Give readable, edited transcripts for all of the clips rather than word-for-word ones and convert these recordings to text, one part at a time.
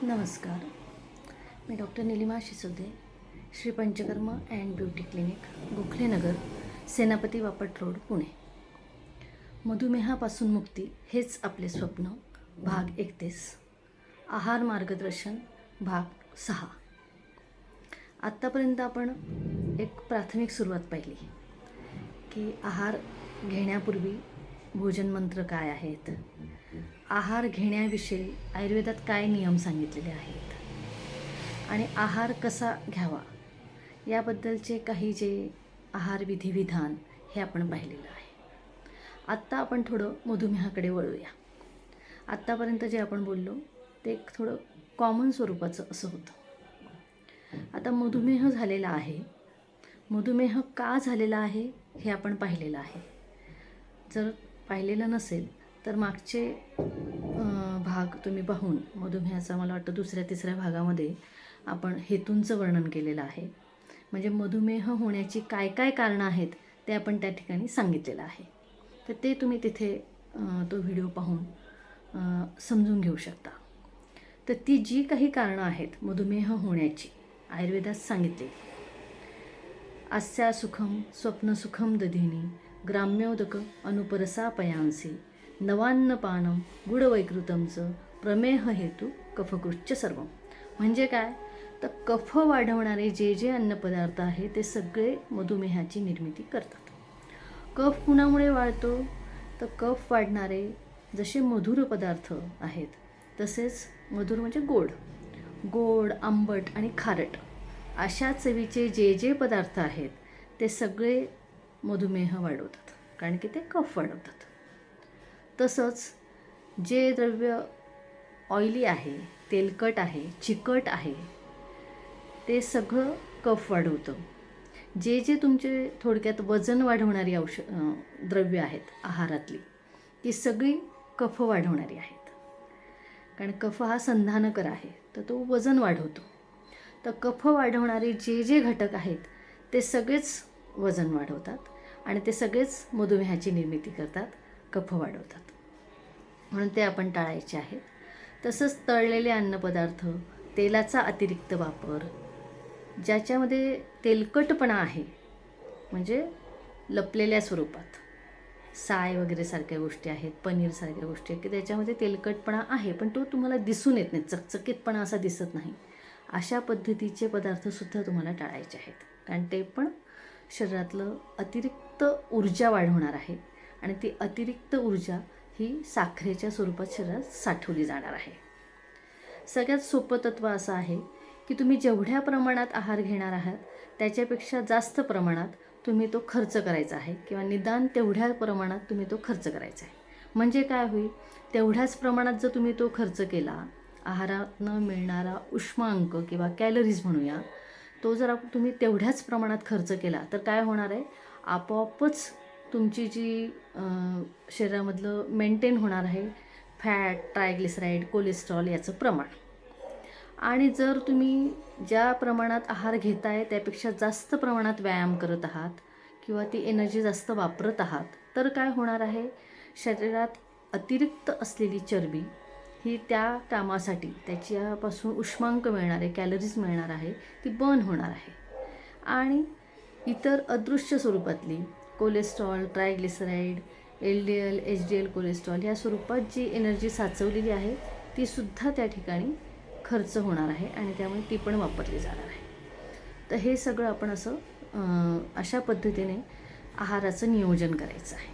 नमस्कार. मी doctor Nilima Shisode, Shri Panchakarma and beauty clinic, Gokhalenagar, Senapati Bapat road, Pune. मधुमेहापासून मुक्ती हेच आपले स्वप्न, भाग 31. आहार मार्गदर्शन, भाग 6. आत्तापर्यंत आपण एक प्राथमिक सुरुवात पाहिली की आहार घेण्यापूर्वी भोजन मंत्र काय आहेत, आहार घेण्याविषयी आयुर्वेदात काय नियम सांगितलेले आहेत आणि आहार कसा घ्यावा याबद्दलचे काही जे आहार विधिविधान हे आपण पाहिलेलं आहे. आत्ता आपण थोडं मधुमेहाकडे वळूया. आत्तापर्यंत जे आपण बोललो ते एक थोडं कॉमन स्वरूपाचं असं होतं. आता मधुमेह झालेला आहे. मधुमेह का झालेला आहे हे आपण पाहिलेलं आहे. जर पाहिलेलं नसेल तर मागचे भाग तुम्ही पाहून, मधुमेहाचा मला वाटतं 2-3 भागामध्ये आपण हेतूंचं वर्णन केलेलं आहे. म्हणजे मधुमेह होण्याची काय काय कारणं आहेत ते आपण त्या ठिकाणी सांगितलेलं आहे. तर ते तुम्ही तिथे तो व्हिडिओ पाहून समजून घेऊ शकता. तर ती जी काही कारणं आहेत मधुमेह होण्याची आयुर्वेदात सांगितले, अस्या सुखम स्वप्नसुखम दधिनी ग्राम्योदक अनुपरसा पयांसी नवान्नपानम गुडवैकृतमचं प्रमेह हेतू कफकृच्च सर्व. म्हणजे काय, तर कफ वाढवणारे जे जे अन्नपदार्थ आहे ते सगळे मधुमेहाची निर्मिती करतात. कफ कुणामुळे वाढतो, तर कफ वाढणारे जसे मधुर पदार्थ आहेत, तसेच मधुर म्हणजे गोड, गोड, आंबट आणि खारट अशा चवीचे जे जे पदार्थ आहेत ते सगळे मधुमेह वाढवतात, कारण की ते कफ वाढवतात. तसंच जे द्रव्य ऑइली आहे, तेलकट आहे, चिकट आहे, ते सगळं कफ वाढवतं. जे जे तुमचे थोडक्यात वजन वाढवणारी द्रव्य आहेत आहारातली, ती सगळी कफ वाढवणारी आहेत. कारण कफ हा संधानकर आहे, तर तो वजन वाढवतो. तर कफ वाढवणारे जे जे घटक आहेत ते सगळेच वजन वाढवतात आणि ते सगळेच मधुमेहाची निर्मिती करतात, कफ वाढवतात. म्हणून ते आपण टाळायचे आहेत. तसंच तळलेले अन्नपदार्थ, तेलाचा अतिरिक्त वापर, ज्याच्यामध्ये तेलकटपणा आहे, म्हणजे लपलेल्या स्वरूपात साय वगैरे सारख्या गोष्टी आहेत, पनीर सारख्या गोष्टी आहेत की त्याच्यामध्ये तेलकटपणा आहे पण तो तुम्हाला दिसून येत नाही, चकचकीतपणा असा दिसत नाही, अशा पद्धतीचे पदार्थसुद्धा तुम्हाला टाळायचे आहेत. कारण ते पण शरीरातलं अतिरिक्त ऊर्जा वाढवणार आहे आणि ती अतिरिक्त ऊर्जा ही साखरेच्या स्वरूपात शरीरात साठवली जाणार आहे. सगळ्यात सोपं तत्त्व असं आहे की तुम्ही जेवढ्या प्रमाणात आहार घेणार आहात त्याच्यापेक्षा जास्त प्रमाणात तुम्ही तो खर्च करायचा आहे, किंवा निदान तेवढ्या प्रमाणात तुम्ही तो खर्च करायचा आहे. म्हणजे काय होईल, तेवढ्याच प्रमाणात जर तुम्ही तो खर्च केला, आहारातनं मिळणारा उष्मांक किंवा कॅलरीज म्हणूया, तो जर तुम्ही तेवढ्याच प्रमाणात खर्च केला तर काय होणार आहे, आपोआपच तुमची जी शरीरामधलं मेंटेन होणार आहे फॅट, ट्रायग्लिसराईड, कोलेस्ट्रॉल याचं प्रमाण. आणि जर तुम्ही ज्या प्रमाणात आहार घेताय त्यापेक्षा जास्त प्रमाणात व्यायाम करत आहात किंवा ती एनर्जी जास्त वापरत आहात, तर काय होणार आहे, शरीरात अतिरिक्त असलेली चरबी ही त्या कामासाठी त्याच्यापासून उष्मांक मिळणारे, कॅलरीज मिळणार आहे, ती बर्न होणार आहे. आणि इतर अदृश्य स्वरूपातली cholesterol, triglyceride, LDL, HDL cholesterol या स्वरूपात जी एनर्जी साचवलेली आहे तीसुद्धा त्या ठिकाणी खर्च होणार आहे आणि त्यामुळे ती पण वापरली जाणार आहे. तर हे सगळं आपण अशा पद्धतीने आहाराचं नियोजन करायचं आहे.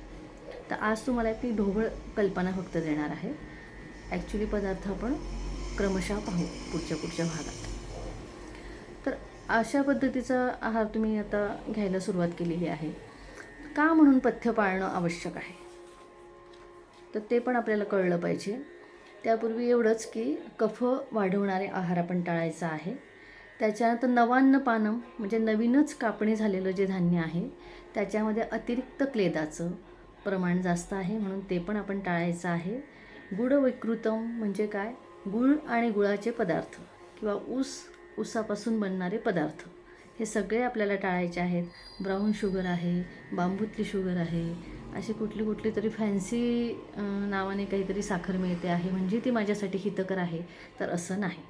तर आज तुम्हाला ती ढोबळ कल्पना फक्त देणार आहे. ॲक्च्युली पदार्थ आपण क्रमशः पाहू पुढच्या भागात. तर अशा पद्धतीचा आहार तुम्ही आता घ्यायला सुरुवात केलेली आहे. का म्हणून पथ्य पाळणं आवश्यक आहे, तर ते पण आपल्याला कळलं पाहिजे. त्यापूर्वी एवढंच की कफ वाढवणारे आहार आपण टाळायचा आहे. त्याच्यानंतर नवान्नपानम म्हणजे नवीनच कापणी झालेलं जे धान्य आहे त्याच्यामध्ये अतिरिक्त क्लेदाचं प्रमाण जास्त आहे, म्हणून ते पण आपण टाळायचं आहे. गुडवैकृतम म्हणजे काय, गुळ आणि गुळाचे पदार्थ किंवा ऊसापासून बनणारे पदार्थ हे सगळे आपल्याला टाळायचे आहेत. ब्राऊन शुगर आहे, बांबूतली शुगर आहे, अशी कुठली तरी फॅन्सी नावाने काहीतरी साखर मिळते आहे म्हणजे ती माझ्यासाठी हितकर आहे, तर असं नाही.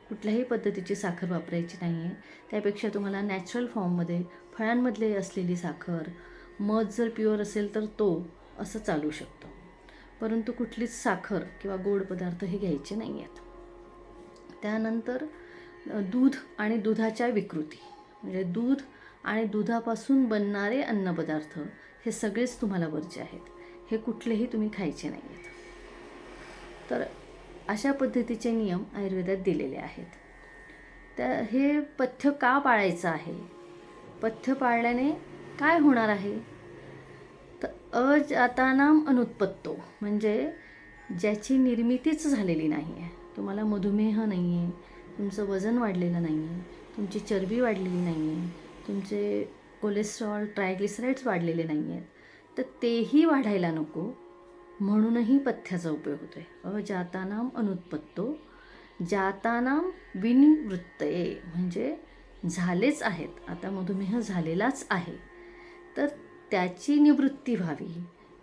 कुठल्याही पद्धतीची साखर वापरायची नाही आहे. त्यापेक्षा तुम्हाला नॅचरल फॉर्ममध्ये फळांमधले असलेली साखर, मध जर प्युअर असेल तर तो असं चालू शकतो. परंतु कुठलीच साखर किंवा गोड पदार्थ हे घ्यायचे नाही आहेत. त्यानंतर दूध आणि दुधाच्या विकृती, म्हणजे दूध आणि दुधापासून बनणारे अन्नपदार्थ हे सगळेच तुम्हाला वर्ज्य आहेत. हे कुठलेही तुम्ही खायचे नाही आहेत. तर अशा पद्धतीचे नियम आयुर्वेदात दिलेले आहेत. हे पथ्य का पाळायचं आहे? पथ्य पाळल्याने काय होणार आहे? तर अजातानाम अनुत्पत्तो, म्हणजे ज्याची निर्मितीच झालेली नाही आहे. तुम्हाला मधुमेह नाही आहे, तुमचं वजन वाढलेलं नाही आहे, तुमची चरबी वाढलेली नाही आहे, तुमचे कोलेस्ट्रॉल ट्रायग्लिसराईड्स वाढलेले नाही आहेत, तर तेही वाढायला नको म्हणूनही पथ्याचा उपयोग होतो आहे. अजातानाम अनुत्पत्तो जातानाम विनिवृत्तये, म्हणजे झालेच आहेत, आता मधुमेह झालेलाच आहे, तर त्याची निवृत्ती व्हावी,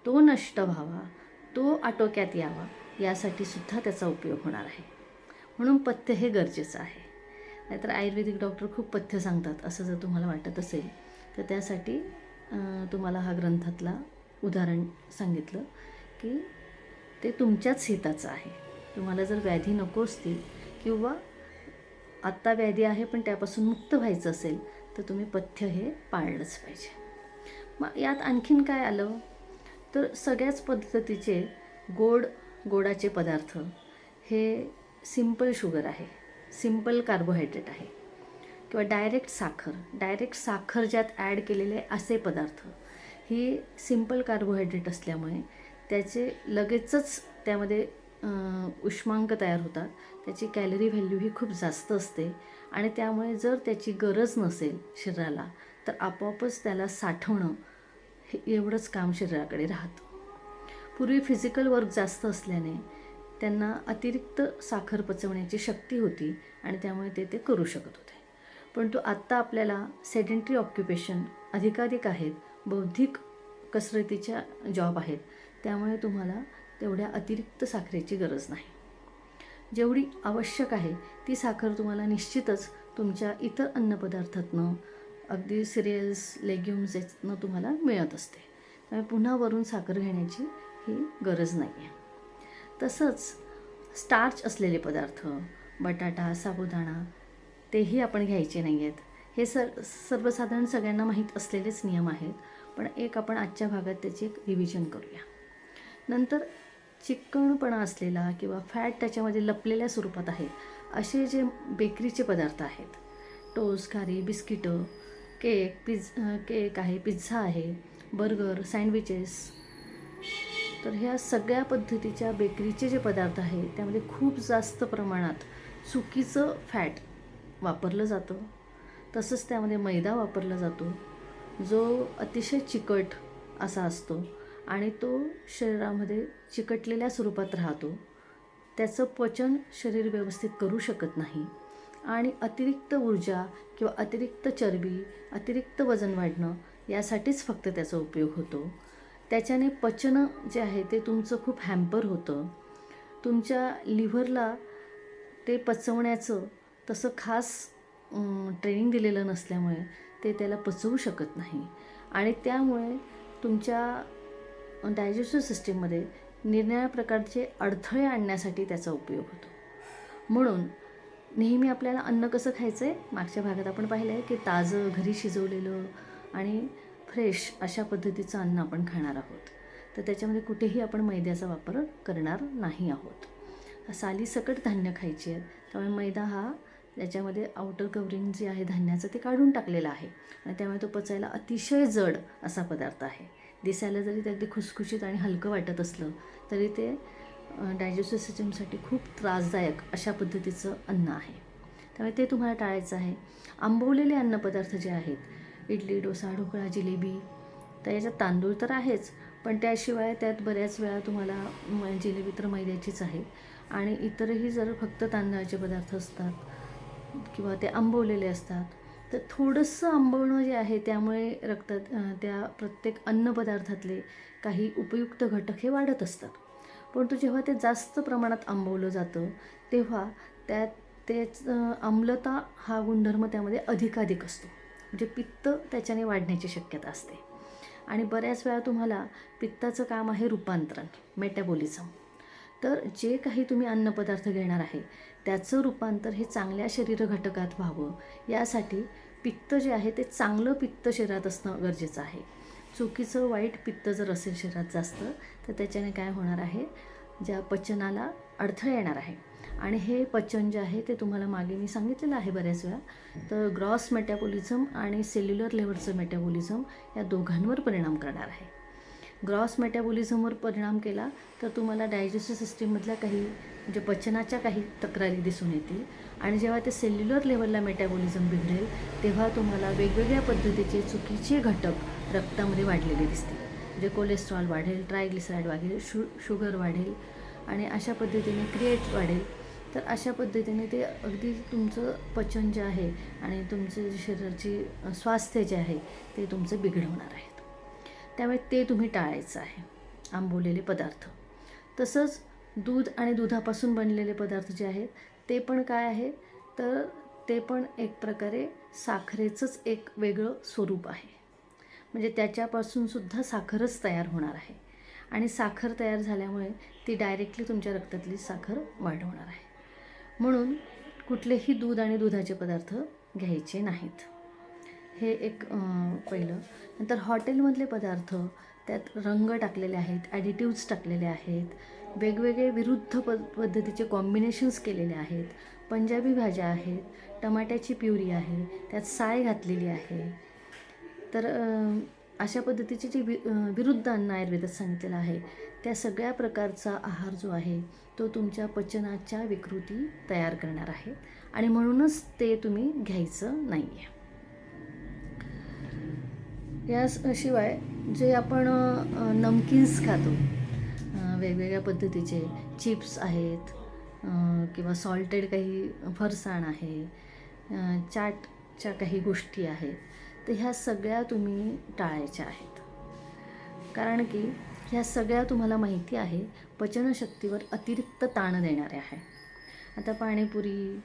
तो नष्ट व्हावा, तो आटोक्यात यावा, यासाठी सुद्धा त्याचा उपयोग होणार आहे. म्हणून पथ्य हे गरजेचं आहे. नाहीतर आयुर्वेदिक डॉक्टर खूप पथ्य सांगतात असं जर तुम्हाला वाटत असेल तर त्यासाठी तुम्हाला हा ग्रंथातला उदाहरण सांगितलं की ते तुमच्याच हिताचं आहे. तुम्हाला जर व्याधी नको असतील किंवा आत्ता व्याधी आहे पण त्यापासून मुक्त व्हायचं असेल तर तुम्ही पथ्य हे पाळलंच पाहिजे. मग यात आणखीन काय आलं तर सगळ्याच पद्धतीचे गोडाचे पदार्थ हे सिंपल शुगर आहे, सिंपल कार्बोहायड्रेट आहे, किंवा डायरेक्ट साखर ज्यात ॲड केलेले असे पदार्थ ही सिंपल कार्बोहायड्रेट असल्यामुळे त्याचे लगेचच त्यामध्ये उष्मांक तयार होतात, त्याची कॅलरी व्हॅल्यू ही खूप जास्त असते आणि त्यामुळे जर त्याची गरज नसेल शरीराला तर आपोआपच त्याला साठवणं हे एवढंच काम शरीराकडे राहतं. पूर्वी फिजिकल वर्क जास्त असल्याने त्यांना अतिरिक्त साखर पचवण्याची शक्ती होती आणि त्यामुळे ते करू शकत होते. परंतु आत्ता आपल्याला सेडेंटरी ऑक्युपेशन अधिकाधिक आहेत, बौद्धिक कसरतीच्या जॉब आहेत, त्यामुळे तुम्हाला तेवढ्या अतिरिक्त साखरेची गरज नाही. जेवढी आवश्यक आहे ती साखर तुम्हाला निश्चितच तुमच्या इतर अन्नपदार्थातनं, अगदी सिरियल्स लेग्युम्स यातनं तुम्हाला मिळत असते. त्यामुळे पुन्हा वरून साखर घेण्याची ही गरज नाही आहे. तसंच स्टार्च असलेले पदार्थ, बटाटा, साबुदाणा, तेही आपण घ्यायचे नाही आहेत. हे सर्वसाधारण सगळ्यांना माहीत असलेलेच नियम आहेत, पण आपण आजच्या भागात त्याची एक रिव्हिजन करूया. नंतर चिकणपणा असलेला किंवा फॅट त्याच्यामध्ये लपलेल्या स्वरूपात आहे असे जे बेकरीचे पदार्थ आहेत, टोस्ट, खारी, बिस्किटं, केक आहे, पिझ्झा आहे, बर्गर, सँडविचेस, तर ह्या सगळ्या पद्धतीच्या बेकरीचे जे पदार्थ आहेत त्यामध्ये खूप जास्त प्रमाणात चुकीचं फॅट वापरलं जातं. तसंच त्यामध्ये मैदा वापरला जातो जो अतिशय चिकट असा असतो आणि तो शरीरामध्ये चिकटलेल्या स्वरूपात राहतो. त्याचं पचन शरीर व्यवस्थित करू शकत नाही आणि अतिरिक्त ऊर्जा किंवा अतिरिक्त चरबी, अतिरिक्त वजन वाढणं यासाठीच फक्त त्याचा उपयोग होतो. त्याच्याने पचन जे आहे ते तुमचं खूप हॅम्पर होतं. तुमच्या लिव्हरला ते पचवण्याचं तसं खास ट्रेनिंग दिलेलं नसल्यामुळे ते त्याला पचवू शकत नाही आणि त्यामुळे तुमच्या डायजेस्टिव्ह सिस्टीममध्ये निरनिराळ्या प्रकारचे अडथळे आणण्यासाठी त्याचा उपयोग होतो. म्हणून नेहमी आपल्याला अन्न कसं खायचं आहे, मागच्या भागात आपण पाहिलं आहे की ताजं, घरी शिजवलेलं आणि फ्रेश अशा पद्धतीचं अन्न आपण खाणार आहोत. तर त्याच्यामध्ये कुठेही आपण मैद्याचा वापर करणार नाही आहोत. सालीसकट धान्य खायची आहेत, त्यामुळे मैदा हा त्याच्यामध्ये आउटर कवरिंग जे आहे धान्याचं ते काढून टाकलेलं आहे आणि त्यामुळे तो पचायला अतिशय जड असा पदार्थ आहे. दिसायला जरी ते अगदी खुसखुशीत आणि हलकं वाटत असलं तरी ते डायजेस्टिव्ह सिस्टीमसाठी खूप त्रासदायक अशा पद्धतीचं अन्न आहे. त्यामुळे ते तुम्हाला टाळायचं आहे. आंबवलेले अन्नपदार्थ जे आहेत, इडली, डोसा, ढोकळा, जिलेबी, तर याच्यात तांदूळ तर आहेच, पण त्याशिवाय त्यात बऱ्याच वेळा तुम्हाला जिलेबी तर मैद्याचीच आहे आणि इतरही जर फक्त तांदळाचे पदार्थ असतात किंवा ते आंबवलेले असतात तर थोडंसं आंबवणं जे आहे त्यामुळे रक्तात त्या प्रत्येक अन्नपदार्थातले काही उपयुक्त घटक हे वाढत असतात. परंतु जेव्हा ते जास्त प्रमाणात आंबवलं जातं तेव्हा त्यात तेच आम्लता हा गुणधर्म त्यामध्ये अधिकाधिक असतो, म्हणजे पित्त त्याच्याने वाढण्याची शक्यता असते. आणि बऱ्याच वेळा तुम्हाला पित्ताचं काम आहे रूपांतरण, मेटाबॉलिझम. तर जे काही तुम्ही अन्नपदार्थ घेणार आहे त्याचं रूपांतर हे चांगल्या शरीर घटकात व्हावं, यासाठी पित्त जे आहे ते चांगलं पित्त शरीरात असणं गरजेचं आहे. चुकीचं वाईट पित्त जर असेल शरीरात जास्त, तर त्याच्याने काय होणार आहे, ज्या पचनाला अडथळे येणार आहे. आणि हे पचन जे आहे ते तुम्हाला मागे मी सांगितलेलं आहे बऱ्याच वेळा. तर ग्रॉस मेटाबॉलिझम आणि सेल्युलर लेव्हलचं मेटाबॉलिझम या दोघांवर परिणाम करणार आहे. ग्रॉस मेटाबॉलिझमवर परिणाम केला तर तुम्हाला डायजेस्टिव्ह सिस्टीममधल्या काही म्हणजे पचनाच्या काही तक्रारी दिसून येतील. आणि जेव्हा ते सेल्युलर लेव्हलला मेटाबॉलिझम बिघडेल तेव्हा तुम्हाला वेगवेगळ्या पद्धतीचे चुकीचे घटक रक्तामध्ये वाढलेले दिसतील. म्हणजे कोलेस्ट्रॉल वाढेल, ट्रायग्लिसराईड वाढेल, शुगर वाढेल आणि अशा पद्धतीने क्रिएट वाढेल. तर अशा पद्धतीने ते अगदी तुमचं पचन जे आहे आणि तुमचं शरीराची स्वास्थ्य जे आहे ते तुमचं बिघडवणार आहेत. त्यामुळे ते तुम्ही टाळायचं आहे, आंबवलेले पदार्थ. तसंच दूध आणि दुधापासून बनलेले पदार्थ जे आहेत ते पण काय आहे, तर ते पण एक प्रकारे साखरेचंच एक वेगळं स्वरूप आहे. म्हणजे त्याच्यापासूनसुद्धा साखरच तयार होणार आहे आणि साखर तयार झाल्यामुळे ती डायरेक्टली तुमच्या रक्तातली साखर वाढवणार आहे. म्हणून कुठलेही दूध आणि दुधाचे पदार्थ घ्यायचे नाहीत. हे एक पहिलं. नंतर हॉटेलमधले पदार्थ, त्यात रंग टाकलेले आहेत, ॲडिटिव्ज टाकलेले आहेत, वेगवेगळे विरुद्ध पद्धतीचे कॉम्बिनेशन्स केलेले आहेत, पंजाबी भाज्या आहेत, टमाट्याची प्युरी आहे, त्यात साय घातलेली आहे. तर अशा पद्धतीची जी विरुद्ध अन्न आयुर्वेदात सांगितलेलं आहे, त्या सगळ्या प्रकारचा आहार जो आहे तो तुमच्या पचनाच्या विकृती तयार करणार आहे आणि म्हणूनच ते तुम्ही घ्यायचं नाही आहे. याशिवाय जे आपण नमकीन्स खातो, वेगवेगळ्या पद्धतीचे चिप्स आहेत किंवा सॉल्टेड काही फरसाण आहे, चाटच्या काही गोष्टी आहेत, तर ह्या सगळ्या तुम्ही टाळायच्या आहेत. कारण की ह्या सगळ्या तुम्हाला माहिती आहे पचनशक्तीवर अतिरिक्त ताण देणाऱ्या आहे. आता पाणीपुरी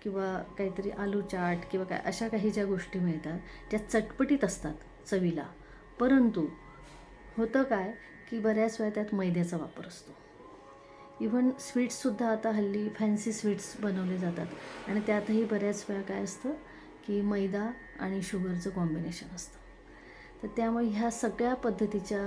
किंवा काहीतरी आलू चाट किंवा काय अशा काही ज्या गोष्टी मिळतात ज्या चटपटीत असतात चवीला, परंतु होतं काय की बऱ्याच वेळा त्यात मैद्याचा वापर असतो. इव्हन स्वीट्ससुद्धा आता हल्ली फॅन्सी स्वीट्स बनवले जातात आणि त्यातही बऱ्याच वेळा काय असतं की मैदा आणि शुगरचं कॉम्बिनेशन असतं. तर त्यामुळे ह्या सगळ्या पद्धतीच्या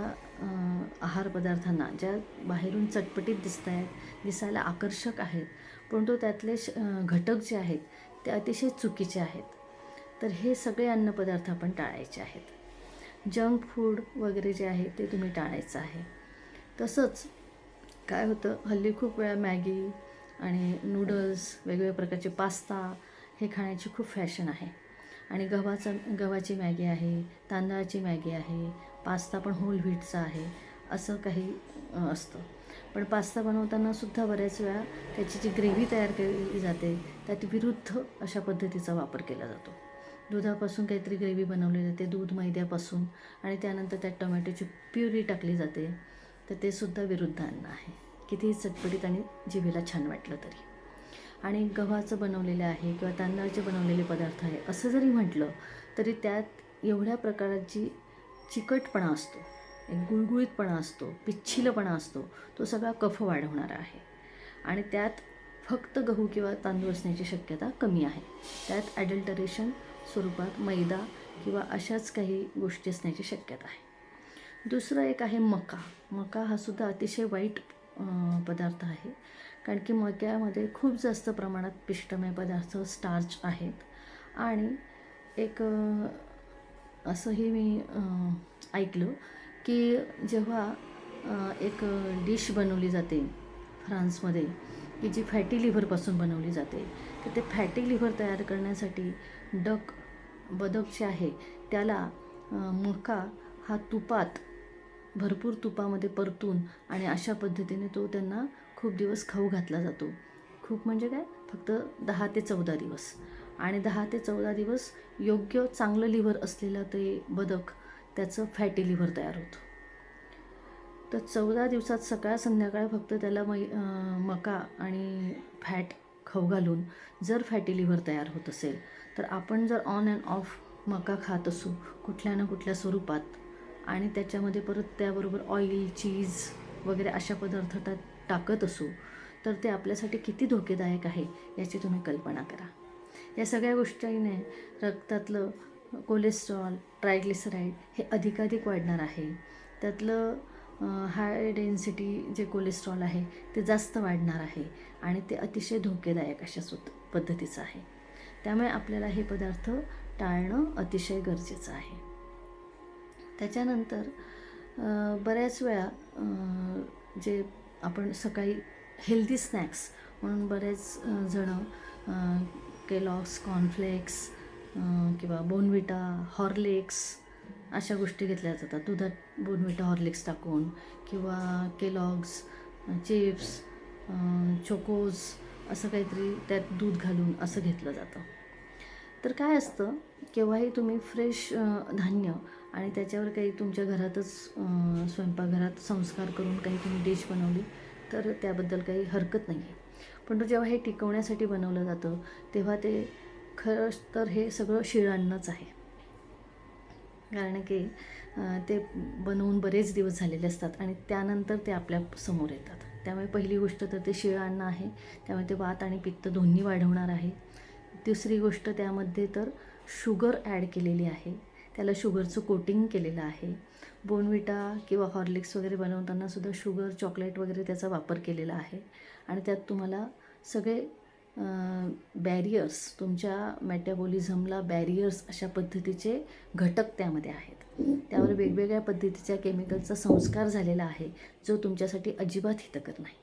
आहार पदार्थांना, ज्या बाहेरून चटपटीत दिसत आहेत, दिसायला आकर्षक आहेत, परंतु त्यातले घटक जे आहेत ते अतिशय चुकीचे आहेत. तर हे सगळे अन्नपदार्थ आपण टाळायचे आहेत. जंक फूड वगैरे जे आहे ते तुम्ही टाळायचं आहे. तसंच काय होतं, हल्ली खूप वेळा मॅगी आणि नूडल्स, वेगवेगळ्या प्रकारचे पास्ता हे खाण्याची खूप फॅशन आहे. आणि गव्हाची मॅगी आहे, तांदळाची मॅगी आहे, पास्ता पण होल व्हीटचा आहे, असं काही असतं. पण पास्ता बनवतानासुद्धा बऱ्याच वेळा त्याची जी ग्रेव्ही तयार केली जाते त्यात विरुद्ध अशा पद्धतीचा वापर केला जातो. दुधापासून काहीतरी ग्रेव्ही बनवली जाते, दूध मैद्यापासून, आणि त्यानंतर त्यात टोमॅटोची प्युरी टाकली जाते. तर ते सुद्धा विरुद्ध अन्न आहे, कितीही चटपटीत आणि जिभेला छान वाटलं तरी. आणि गव्हाचं बनवलेलं आहे किंवा तांदळाचे बनवलेले पदार्थ आहे असं जरी म्हटलं तरी त्यात एवढ्या प्रकारची चिकटपणा असतो, एक गुळगुळीतपणा असतो, पिच्छिलपणा असतो, तो सगळा कफ वाढवणारा आहे. आणि त्यात फक्त गहू किंवा तांदूळ असण्याची शक्यता कमी आहे. त्यात ॲडल्टरेशन स्वरूपात मैदा किंवा अशाच काही गोष्टी असण्याची शक्यता आहे. दुसरं एक आहे मका. मका हा सुद्धा अतिशय वाईट पदार्थ आहे, कारण की मक्यामध्ये खूप जास्त प्रमाणात पिष्टमय पदार्थ, स्टार्च आहेत. आणि एक असंही मी ऐकलं की जेव्हा एक डिश बनवली जाते फ्रान्समध्ये की जी फॅटी लिव्हरपासून बनवली जाते, तर ते फॅटी लिव्हर तयार करण्यासाठी बदक जे आहे त्याला मका हा भरपूर तुपामध्ये परतून आणि अशा पद्धतीने तो त्यांना खूप दिवस खाऊ घातला जातो. खूप म्हणजे काय, फक्त 10 ते 14 दिवस. आणि 10 ते 14 दिवस योग्य चांगलं लिव्हर असलेलं ते बदक त्याचं फॅटी लिव्हर तयार होतं. तर 14 दिवसात सकाळ संध्याकाळ फक्त त्याला मका आणि फॅट खाऊ घालून जर फॅटी लिव्हर तयार होत असेल, तर आपण जर ऑन अँड ऑफ मका खात असू कुठल्या ना कुठल्या स्वरूपात आणि त्याच्यामध्ये परत त्याबरोबर ऑइल, चीज वगैरे अशा पदार्थ टाकत असू, तर ते आपल्यासाठी किती धोकेदायक आहे याची तुम्ही कल्पना करा. या सगळ्या गोष्टीने रक्तातलं कोलेस्ट्रॉल, ट्रायग्लिसराईड हे अधिकाधिक वाढणार आहे. त्यातलं हाय डेन्सिटी जे कोलेस्ट्रॉल आहे ते जास्त वाढणार आहे आणि ते अतिशय धोकेदायक अशा पद्धतीचं आहे. त्यामुळे आपल्याला हे पदार्थ टाळणं अतिशय गरजेचं आहे. त्याच्यानंतर बऱ्याच वेळा जे आपण सकाळी हेल्दी स्नॅक्स म्हणून बरेच जणं केलॉग्स, कॉर्नफ्लेक्स किंवा बोर्नव्हिटा, हॉर्लिक्स अशा गोष्टी घेतल्या जातात. दुधात बोर्नव्हिटा, हॉर्लिक्स टाकून किंवा केलॉग्स, चिप्स, चोकोज असं काहीतरी त्यात दूध घालून असं घेतलं जातं. तर काय असतं, केव्हाही तुम्ही फ्रेश धान्य आणि त्याच्यावर काही तुमच्या घरातच स्वयंपाकघरात संस्कार करून काही तुम्ही डिश बनवली तर त्याबद्दल काही हरकत नाही आहे. पण जेव्हा हे टिकवण्यासाठी बनवलं जातं तेव्हा ते खरंच तर हे सगळं शिळान्नच आहे. कारण की ते बनवून बरेच दिवस झालेले असतात आणि त्यानंतर ते आपल्या समोर येतात. त्यामुळे पहिली गोष्ट तर ते शिळं अन्न आहे, त्यामुळे ते वात आणि पित्त दोन्ही वाढवणार आहे. तिसरी गोष्ट, त्यामध्ये तर शुगर ॲड केलेली आहे, त्याला शुगरचं कोटिंग केलेलं आहे. बोर्नव्हिटा किंवा हॉर्लिक्स वगैरे बनवताना सुद्धा शुगर, चॉकलेट वगैरे त्याचा वापर केलेला आहे आणि त्यात तुम्हाला सगळे बॅरियर्स, तुमच्या मेटाबॉलिझमला बॅरियर्स अशा पद्धतीचे घटक त्यामध्ये आहेत. त्यावर वेगवेगळ्या पद्धतीच्या केमिकलचा संस्कार झालेला आहे जो तुमच्यासाठी अजिबात हितकर नाही.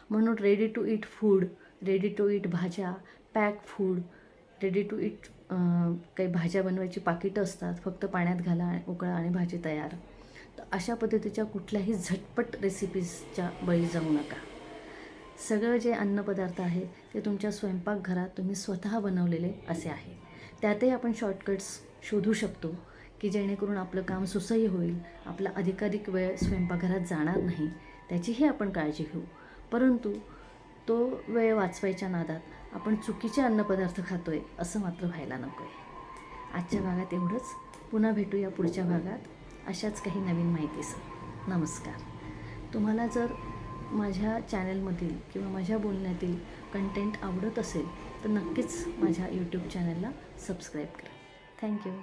म्हणून ready to eat food, ready to eat भाज्या, pack food, ready to eat काही भाज्या बनवायची पाकिटं असतात, फक्त पाण्यात घाला, उकळा आणि भाजी तयार. तर अशा पद्धतीच्या कुठल्याही झटपट रेसिपीजच्या बळी जाऊ नका. सगळं जे अन्नपदार्थ आहे ते तुमच्या स्वयंपाकघरात तुम्ही स्वतः बनवलेले असे आहे. त्यातही आपण शॉर्टकट्स शोधू शकतो की जेणेकरून आपलं काम सुसह्य होईल, आपला अधिकाधिक वेळ स्वयंपाकघरात जाणार नाही, त्याचीही आपण काळजी घेऊ. परंतु तो वेळ वाचवायच्या नादात आपण चुकीचे अन्नपदार्थ खातोय असं मात्र व्हायला नको आहे. आजच्या भागात एवढंच. पुन्हा भेटूया पुढच्या भागात अशाच काही नवीन माहितीसह. नमस्कार. तुम्हाला जर माझ्या चॅनलमधील किंवा माझ्या बोलण्यातील कंटेंट आवडत असेल तर नक्कीच माझ्या यूट्यूब चॅनलला सबस्क्राईब करा. थँक्यू.